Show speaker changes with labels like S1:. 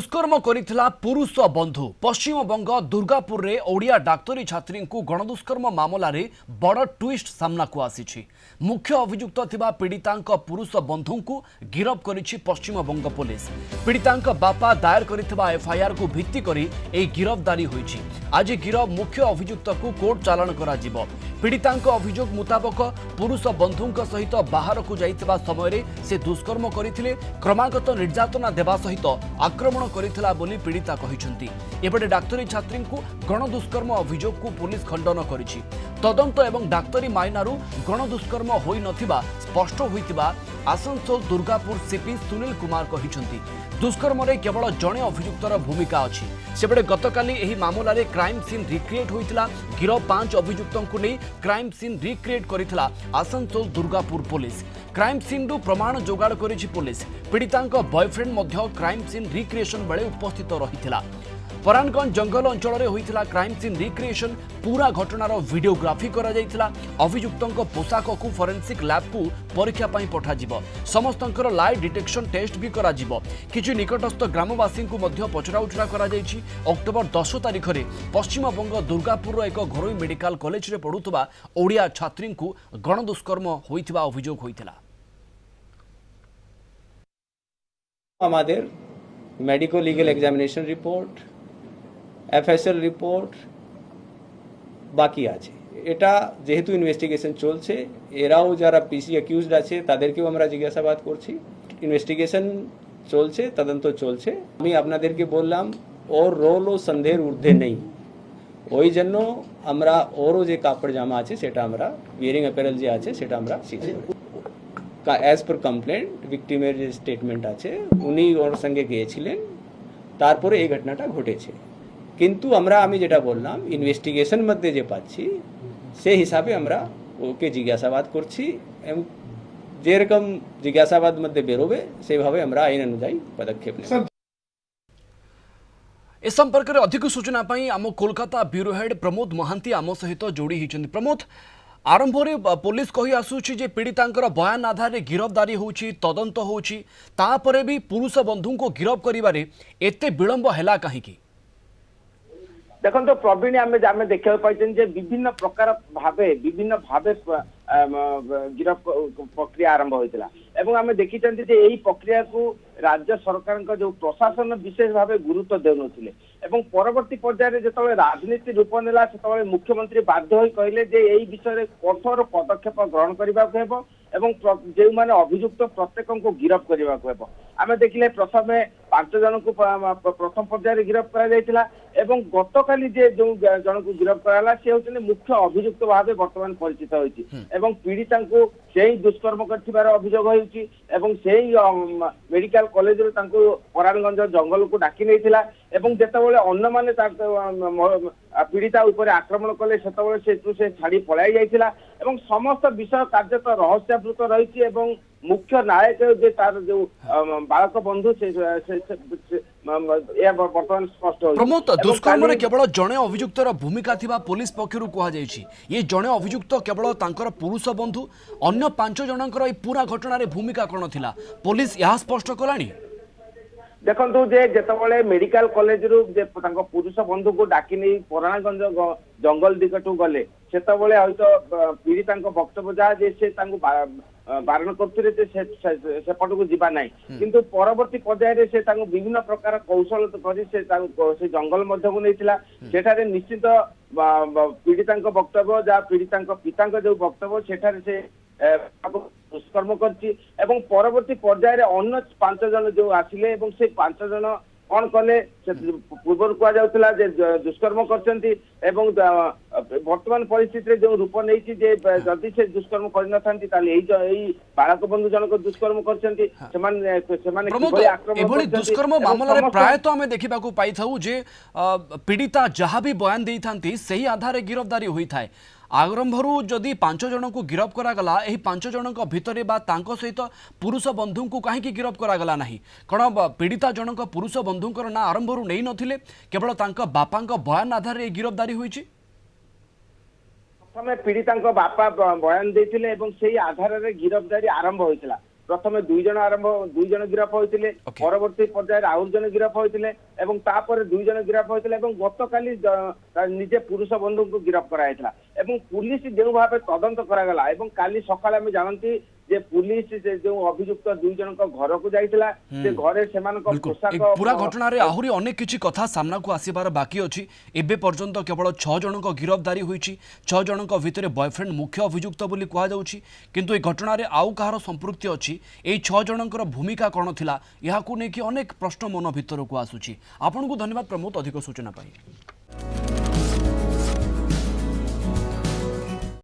S1: दुष्कर्म करिथिला पुरुष बंधु पश्चिमबंग दुर्गापुर रे ओडिया डाक्तरी छात्री को गणदुष्कर्म मामला रे बड़ ट्विस्ट सामना को आसी मुख्य अभियुक्त थिबा पीड़ितांक पुरुष बंधु को गिरफ करिछि पश्चिमबंग पुलिस। पीड़ितांक बापा दायर करिथिबा एफआईआर को भित्ति करी ए गिरफ्तारी होईछि। आज गिरफ मुख्य अभियुक्त को कोर्ट चालान करा जिवो। पीड़ितांक अभियोग मुताबक पुरुष बंधुंक सहित बाहर को जाइथिबा समय रे से दुष्कर्म करिथिले, क्रमागत निर्यातना देवा सहित आक्रमण करिथिला बोली पीड़िता कहिसंती। एबडे डाक्तरी छात्री को गणदुष्कर्म अभियोग को पुलिस खंडन करिछि। तदंत एवं डाक्तरी मायनारू गणदुष्कर्म होई नथिबा स्पष्ट होइतिबा आसनसोल दुर्गापुर सीपी सुनील कुमार कहिसंती। दुष्कर्म रे केवल जणे अभियुक्तर भूमिका अछि। सेबडे गतकाली एही मामला रे क्राइम सीन रिक्रिएट होइतिला। गिरफ 5 अभियुक्तंकु नै क्राइम सीन रिक्रिएट करिथिला Asansol Durgapur police. Crime scene रु प्रमाण जोगाड़ करिछि पुलिस। पीड़ितांक बॉयफ्रेंड मध्य क्राइम सीन रिक्रिएशन बेले उपस्थित रहिथिला। परानगंज जंगल अंचल में होइथिला क्राइम सीन रिक्रिएशन। पूरा घटनार वीडियोग्राफी करा जाइथिला। अभियुक्तंक पोशाक को फोरेंसिक लैब को परीक्षा पई पठा जिवो। समस्तंकर लाई डिटेक्शन टेस्ट भी करा जिवो। किछि निकटस्थ ग्रामवासी को मध्य पचराउचरा करा जाइछि। अक्टोबर 10 तारिख रे पश्चिमबंग दुर्गापुर एक घरोई मेडिकल कॉलेज रे पढुतबा ओडिया छात्री को गणदुष्कर्म होइथिबा अभियोग होइथिला।
S2: আমাদের medico legal examination report FSL report বাকি আছে। এটা যেহেতু ইনভেস্টিগেশন চলছে, এরাও যারা পিসি অ্যাকিউজড আছে তাদেরকেও আমরা জিজ্ঞাসাবাদ করছি। ইনভেস্টিগেশন চলছে, তদন্ত চলছে। আমি আপনাদেরকে বললাম ওর রোলও সন্দেহের ঊর্ধ্বে নেই। ওই জন্য আমরা ওরও যে কাপড় জামা আছে সেটা আমরা বিয়ারিং অ্যাপারেল যে আছে সেটা আমরা সিজ করি। एज पर कमप्लेंट विक्टिमेर जो स्टेटमेंट आछे उनी ओर संगे गिয়েছিলেন, তারপরে এই ঘটনাটা ঘটেছে। কিন্তু আমরা আমি যেটা বললাম ইনভেস্টিগেশন মধ্যে যে পাচ্ছি সেই হিসাবে আমরা ওকে জিজ্ঞাসাবাদ করছি এবং যেরকম জিজ্ঞাসাবাদ মধ্যে বেরোবে সেইভাবে আমরা আইন অনুযায়ী পদক্ষেপ নেব।
S1: ए संपर्क में अधिक सूचना पाई आम कोलकाता ब्यूरो हेड प्रमोद महांती आम सहित जोड़ी होइछन्ति। प्रमोद, आरंभ रे पुलिस कही आसुछि जे पीड़ितांकर बयान आधार रे गिरफ्तारी होउछि, तदंत होउछि, तापरे भी पुरुष बंधु को गिरफ करिबारे एते विलंब हैला काहेकि?
S3: देखो तो प्रवीण आम देखा पाई विभिन्न प्रकार भावे गिरफ प्रक्रिया आरंभ होता है। आम देखी यही प्रक्रिया को राज्य सरकार जो प्रशासन विशेष भाव गुरुत्व देउनथिले एवं परवर्ती पर्याय जो राजनीति रूप नेला से मुख्यमंत्री बाध्य होई कहले जे एई विषय रे कठोर पदक्षेप ग्रहण करबा को हेबो एवं जो माने अभियुक्त प्रत्येक को गिरफ करबा को हेबो। आम देखिले प्रथम 5 जन को प्रथम पर्याय गिरफ करा जायतिला एवं गतकाली जे जो जन को गिरफ कराला से होतले मुख्य अभियुक्त भाव वर्तमान परिचित होइछि एवं पीड़िता को सेही दुष्कर्म करथिबार अभियोग होइछि एवं सेही मेडिकल कॉलेज रे तांको परानगंज जंगल को डाकी नैथिला एवं जेतेबेले अन्य माने पीड़िता ऊपर आक्रमण कले सेतबेले से छाड़ी पलाई जाइथिला एवं समस्त विषय कार्यत रहस्यावृत रहिछि एवं मुख्य नायक जे तार जो बालक बंधु से वर्तमान स्पष्ट हो।
S1: प्रमोद, दुष्कर्म रे केवल जणे अभियुक्तर भूमिका थिबा पुलिस पक्षरु कहा जायछि। ये जणे अभियुक्त केवल तांकर पुरुष बंधु, अन्य 5 जनकर ए पूरा घटना रे भूमिका कोन थिला पुलिस यहा स्पष्ट कलानी?
S3: देखो जे जेतेबेले मेडिकल कॉलेज रु जे तांको पुरुष बंधु को डाकी नै पराणगंज जंगल दिगटू गले सेतेबेले हयतो पीड़ितांको वक्तव्य जा जे से तांको बारण करथिले जे सेपट को जीवा नै, किंतु परवर्ती पर्याय रे से तांको विभिन्न प्रकार कौशल करी से तांको से जंगल मध्य को नैथिला। सेठारे निश्चित पीड़ितांको वक्तव्य जा पीड़ितांको पितांको जो वक्तव्य सेठारे से दुष्कर्म करछि एवं परवर्ती पर्याय रे अन्य 5 जन जो आसिले एवं से 5 जन कौन कले पूर्व कह जाउतला जे दुष्कर्म करछंती एवं वर्तमान परिस्थिति रे जो रूप नैछि जे जदि से दुष्कर्म करन थांती ताले एई बालक बंधु जनक दुष्कर्म करछंती सेमाने किबे आक्रमण
S1: एभली दुष्कर्म मामला रे प्राय तो हमें देखिबा को पाई थाउ जे पीड़िता जहां भी बयान देई थांती सही आधार रे गिरफ्तारी होई थाए। आरंभरू जदि 5 जन को गिरफ करागला, एही 5 जन भितर बा तांको सहित पुरुष बंधु को कहीं गिरफ करागला नहीं? कौन पीड़िता जनक पुरुष बंधुंकर ना आरंभरू नहीं नथिले, केवल तांका बापांक बयान आधार रे गिरफ्तारी होईछि?
S3: प्रथम पीड़िता बापा बयान देथिले एवं सेही आधार रे गिरफ्तारी आरंभ होइतिला। प्रथमे 2 जन गिरफ होइतिले
S1: Okay.
S3: परवर्ती पर्यायर आउर जन गिरफ होइतिले एवं तापर 2 जन गिरफ होइतिले एवं गतकाली निजे पुरुष बंधु को गिरफ कराइतला एवं पुलिस जो भाव तदंत करागला एवं काली सकाळे हम जानती जे पुलिस जो अभियुक्त 2 जन घर को जाइतला से घरे सेमानक
S1: बिल्कुल
S3: पोशाक
S1: ए पूरा घटना रे आहुरी अनेक किछि कथा सामना को आसीबार बाकी अछि एबे पर्यंत केवल 6 जनक गिरफ्तारी होईछि 6 जनक भितरे बॉयफ्रेंड मुख्य अभियुक्त बोली कुहा जाउछि किंतु ए घटना रे आउ कहार संपृक्ति अछि ए 6 जनकर भूमिका कोन थिला याकू नेकी अनेक प्रश्न मन भितर को आसुछि आपन को धन्यवाद प्रमोद अधिक सूचना पाई।